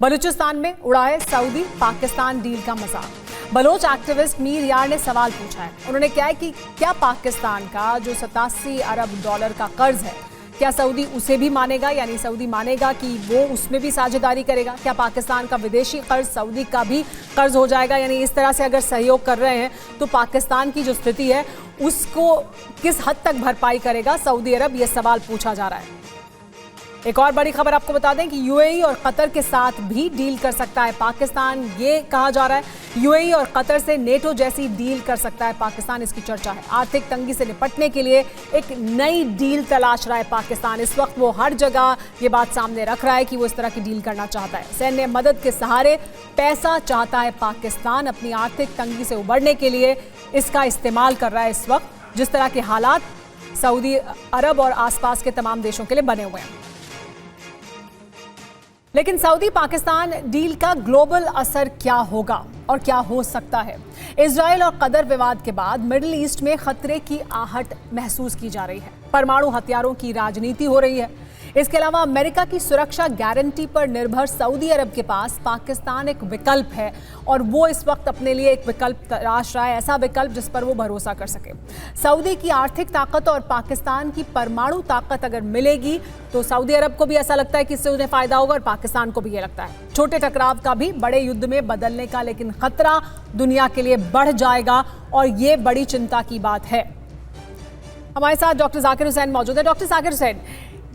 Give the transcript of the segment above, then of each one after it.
बलूचिस्तान में उड़ाए Saudi Pakistan deal का मजाक। बलोच एक्टिविस्ट मीर यार ने सवाल पूछा है। उन्होंने कहा है कि क्या पाकिस्तान का जो 87 अरब डॉलर का कर्ज है, क्या सऊदी उसे भी मानेगा, यानी सऊदी मानेगा कि वो उसमें भी साझेदारी करेगा? क्या पाकिस्तान का विदेशी कर्ज सऊदी का भी कर्ज हो जाएगा? यानी इस तरह से अगर सहयोग कर रहे हैं तो पाकिस्तान की जो स्थिति है उसको किस हद तक भरपाई करेगा सऊदी अरब, ये सवाल पूछा जा रहा है। एक और बड़ी खबर आपको बता दें कि यूएई और कतर के साथ भी डील कर सकता है पाकिस्तान, ये कहा जा रहा है। यूएई और कतर से नेटो जैसी डील कर सकता है पाकिस्तान, इसकी चर्चा है। आर्थिक तंगी से निपटने के लिए एक नई डील तलाश रहा है पाकिस्तान। इस वक्त वो हर जगह ये बात सामने रख रहा है कि वो इस तरह की डील करना चाहता है। सैन्य मदद के सहारे पैसा चाहता है पाकिस्तान। अपनी आर्थिक तंगी से उबरने के लिए इसका इस्तेमाल कर रहा है इस वक्त, जिस तरह के हालात सऊदी अरब और आसपास के तमाम देशों के लिए बने हुए हैं। लेकिन सऊदी पाकिस्तान डील का ग्लोबल असर क्या होगा और क्या हो सकता है? इजराइल और कतर विवाद के बाद मिडिल ईस्ट में खतरे की आहट महसूस की जा रही है। परमाणु हथियारों की राजनीति हो रही है। इसके अलावा अमेरिका की सुरक्षा गारंटी पर निर्भर सऊदी अरब के पास पाकिस्तान एक विकल्प है और वो इस वक्त अपने लिए एक विकल्प तलाश रहा है, ऐसा विकल्प जिस पर वो भरोसा कर सके। सऊदी की आर्थिक ताकत और पाकिस्तान की परमाणु ताकत अगर मिलेगी तो सऊदी अरब को भी ऐसा लगता है कि इससे उन्हें फायदा होगा और पाकिस्तान को भी ये लगता है। छोटे टकराव का भी बड़े युद्ध में बदलने का लेकिन खतरा दुनिया के लिए बढ़ जाएगा और ये बड़ी चिंता की बात है। हमारे साथ डॉक्टर जाकिर हुसैन मौजूद है। डॉक्टर जाकिर हुसैन,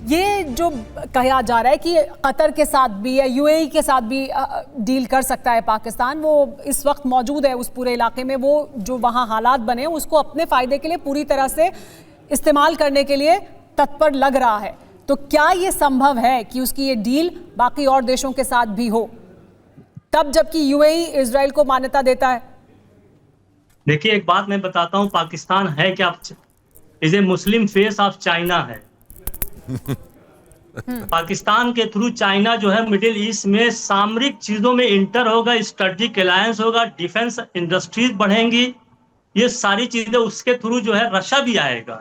ये जो कहा जा रहा है कि कतर के साथ भी या यूएई के साथ भी डील कर सकता है पाकिस्तान, वो इस वक्त मौजूद है उस पूरे इलाके में, वो जो वहाँ हालात बने उसको अपने फायदे के लिए पूरी तरह से इस्तेमाल करने के लिए तत्पर लग रहा है, तो क्या ये संभव है कि उसकी ये डील बाकी और देशों के साथ भी हो, तब जबकि यूएई इजराइल को मान्यता देता है? देखिए, एक बात मैं बताता हूँ, पाकिस्तान है क्या? Is a Muslim face of China है। पाकिस्तान के थ्रू चाइना जो है मिडिल ईस्ट में सामरिक चीजों में इंटर होगा, स्ट्रेटेजिक अलायंस होगा, डिफेंस इंडस्ट्रीज बढ़ेंगी, ये सारी चीजें उसके थ्रू जो है रशिया भी आएगा।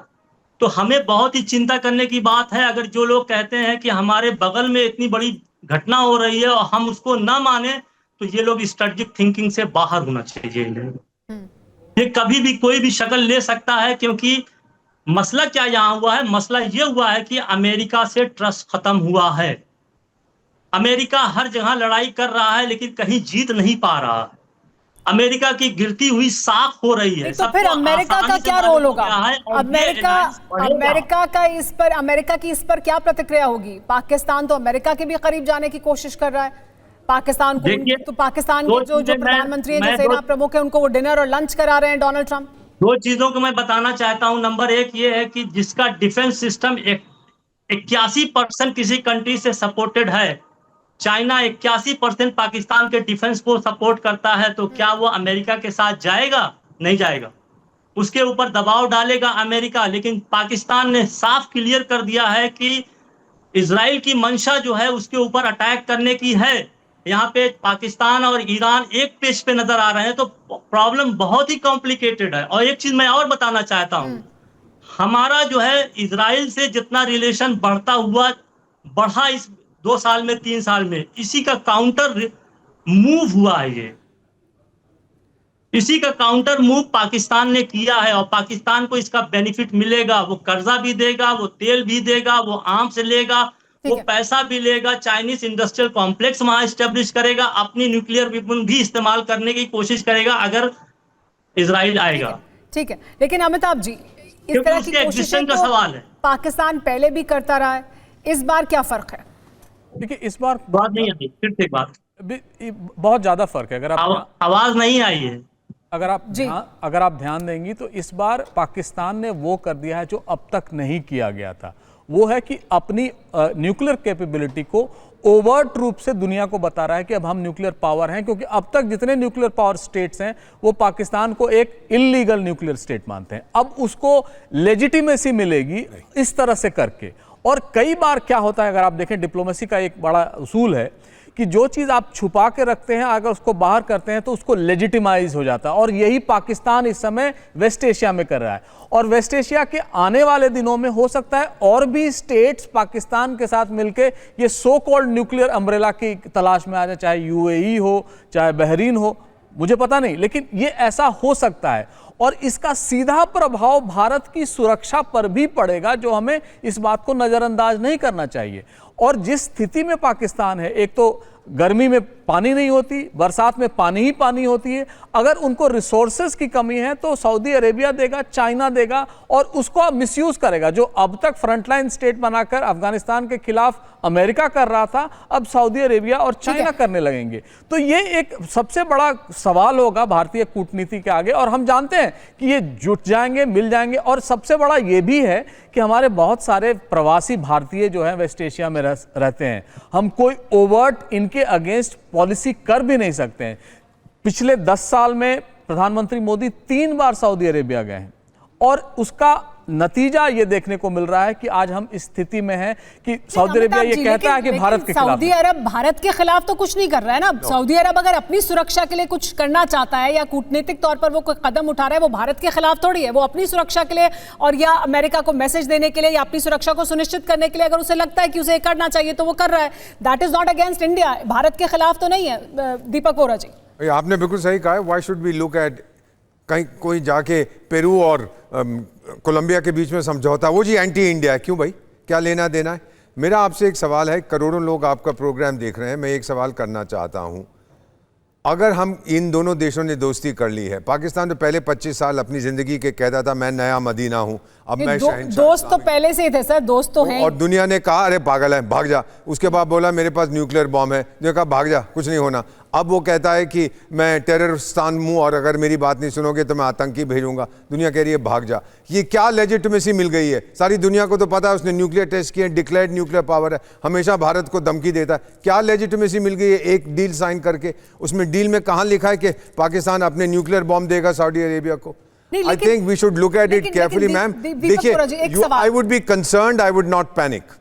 तो हमें बहुत ही चिंता करने की बात है अगर जो लोग कहते हैं कि हमारे बगल में इतनी बड़ी घटना हो रही है और हम उसको ना माने, तो ये लोग स्ट्रेटेजिक थिंकिंग से बाहर होना चाहिए। ये कभी भी कोई भी शक्ल ले सकता है, क्योंकि मसला क्या यहां हुआ है? मसला यह हुआ है कि अमेरिका से ट्रस्ट खत्म हुआ है। अमेरिका हर जगह लड़ाई कर रहा है लेकिन कहीं जीत नहीं पा रहा है। अमेरिका की गिरती हुई साख हो रही है। तो फिर अमेरिका का क्या रोल होगा? अमेरिका की इस पर क्या प्रतिक्रिया होगी? पाकिस्तान तो अमेरिका के भी करीब जाने की कोशिश कर रहा है। पाकिस्तान को तो पाकिस्तान के जो प्रधानमंत्री हैं, जो सेना प्रमुख है, उनको वो डिनर और लंच करा रहे हैं डोनाल्ड ट्रंप। दो चीजों को मैं बताना चाहता हूं। नंबर एक ये है कि जिसका डिफेंस सिस्टम 81% किसी कंट्री से सपोर्टेड है, चाइना 81% पाकिस्तान के डिफेंस को सपोर्ट करता है, तो क्या वो अमेरिका के साथ जाएगा? नहीं जाएगा। उसके ऊपर दबाव डालेगा अमेरिका, लेकिन पाकिस्तान ने साफ क्लियर कर दिया है कि इजराइल की मंशा जो है उसके ऊपर अटैक करने की है। यहाँ पे पाकिस्तान और ईरान एक पेज पे नजर आ रहे हैं, तो प्रॉब्लम बहुत ही कॉम्प्लिकेटेड है। और एक चीज मैं और बताना चाहता हूं, हमारा जो है इजराइल से जितना रिलेशन बढ़ा इस 2 साल में 3 साल में, इसी का काउंटर मूव हुआ है। ये इसी का काउंटर मूव पाकिस्तान ने किया है और पाकिस्तान को इसका बेनिफिट मिलेगा। वो कर्जा भी देगा, वो तेल भी देगा, वो आर्म्स लेगा, वो पैसा भी लेगा, चाइनीज इंडस्ट्रियल कॉम्प्लेक्स वहां एस्टेब्लिश करेगा, अपनी न्यूक्लियर वेपन भी इस्तेमाल करने की कोशिश करेगा अगर इजराइल आएगा। ठीक है, लेकिन अमिताभ जी, इस तरह की कोशिशें का सवाल है, पाकिस्तान पहले भी करता रहा है, इस बार क्या फर्क है? देखिए, इस बार बात नहीं आई, फिर से बात बहुत ज्यादा फर्क है। अगर आप आवाज नहीं आई है, अगर आप ध्यान देंगी तो इस बार पाकिस्तान ने वो कर दिया है जो अब तक नहीं किया गया था। वो है कि अपनी न्यूक्लियर कैपेबिलिटी को ओवर्ट रूप से दुनिया को बता रहा है कि अब हम न्यूक्लियर पावर हैं, क्योंकि अब तक जितने न्यूक्लियर पावर स्टेट्स हैं वो पाकिस्तान को एक इल्लीगल न्यूक्लियर स्टेट मानते हैं। अब उसको लेजिटिमेसी मिलेगी इस तरह से करके। और कई बार क्या होता है, अगर आप देखें डिप्लोमेसी का एक बड़ा उसूल है कि जो चीज़ आप छुपा के रखते हैं अगर उसको बाहर करते हैं तो उसको लेजिटिमाइज हो जाता है, और यही पाकिस्तान इस समय वेस्ट एशिया में कर रहा है। और वेस्ट एशिया के आने वाले दिनों में हो सकता है और भी स्टेट्स पाकिस्तान के साथ मिलके ये सो कॉल्ड न्यूक्लियर अम्ब्रेला की तलाश में आ जाए, चाहे यूएई हो चाहे बहरीन हो, मुझे पता नहीं, लेकिन ये ऐसा हो सकता है। और इसका सीधा प्रभाव भारत की सुरक्षा पर भी पड़ेगा, जो हमें इस बात को नज़रअंदाज नहीं करना चाहिए। और जिस स्थिति में पाकिस्तान है, एक तो गर्मी में पानी नहीं होती, बरसात में पानी ही पानी होती है, अगर उनको रिसोर्सेज की कमी है तो सऊदी अरेबिया देगा, चाइना देगा, और उसको मिसयूज करेगा। जो अब तक फ्रंटलाइन स्टेट बनाकर अफगानिस्तान के खिलाफ अमेरिका कर रहा था, अब सऊदी अरेबिया और चाइना करने लगेंगे। तो ये एक सबसे बड़ा सवाल होगा भारतीय कूटनीति के आगे, और हम जानते हैं कि ये जुट जाएंगे, मिल जाएंगे। और सबसे बड़ा ये भी है कि हमारे बहुत सारे प्रवासी भारतीय जो हैं वेस्ट एशिया में रहते हैं, हम कोई ओवर्ट इनके अगेंस्ट पॉलिसी कर भी नहीं सकते हैं। पिछले 10 साल में प्रधानमंत्री मोदी 3 बार सऊदी अरेबिया गए हैं, और उसका नतीजा ये देखने को मिल रहा है कि आज हम इस स्थिति में हैं कि सऊदी अरेबिया ये कहता है कि भारत के खिलाफ। सऊदी अरब भारत के खिलाफ तो कुछ नहीं कर रहा है ना। सऊदी अरब अगर अपनी सुरक्षा के लिए कुछ करना चाहता है या कूटनीतिक तौर पर वो कोई कदम उठा रहा है, वो भारत के खिलाफ थोड़ी है। वो अपनी सुरक्षा के लिए और या अमेरिका को मैसेज देने के लिए या अपनी सुरक्षा को सुनिश्चित करने के लिए अगर उसे लगता है कि उसे करना चाहिए तो वो कर रहा है। That is not against India, Bharat के खिलाफ तो नहीं है। दीपक वोरा जी, आपने बिल्कुल सही कहा है। Why should we look at कहीं कोई जाके पेरू और कोलंबिया के बीच में समझौता, वो जी एंटी इंडिया है, क्यों भाई, क्या लेना देना है। मेरा आपसे एक सवाल है, करोड़ों लोग आपका प्रोग्राम देख रहे हैं, मैं एक सवाल करना चाहता हूं। अगर हम इन दोनों देशों ने दोस्ती कर ली है, पाकिस्तान तो पहले 25 साल अपनी जिंदगी के कहता था मैं नया मदीना हूं, अब मैं दोस्त तो पहले से ही थे सर, दोस्त तो हैं। और दुनिया ने कहा अरे पागल है भाग जा, उसके बाद बोला मेरे पास न्यूक्लियर बॉम्ब है, जो कहा भाग जा कुछ नहीं होना। अब वो कहता है कि मैं टेररिस्तान हूं और अगर मेरी बात नहीं सुनोगे तो मैं आतंकी भेजूंगा, दुनिया कह रही है भाग जा। ये क्या लेजिटिमेसी मिल गई है, सारी दुनिया को तो पता है उसने न्यूक्लियर टेस्ट किए, डिक्लेयर्ड न्यूक्लियर पावर है, हमेशा भारत को धमकी देता है। क्या लेजिटिमेसी मिल गई है एक डील साइन करके? उसमें डील में कहां लिखा है कि पाकिस्तान अपने न्यूक्लियर बॉम्ब देगा सऊदी अरेबिया को? I think we should look at it carefully, ma'am. देखिए, I would be concerned, I would not panic.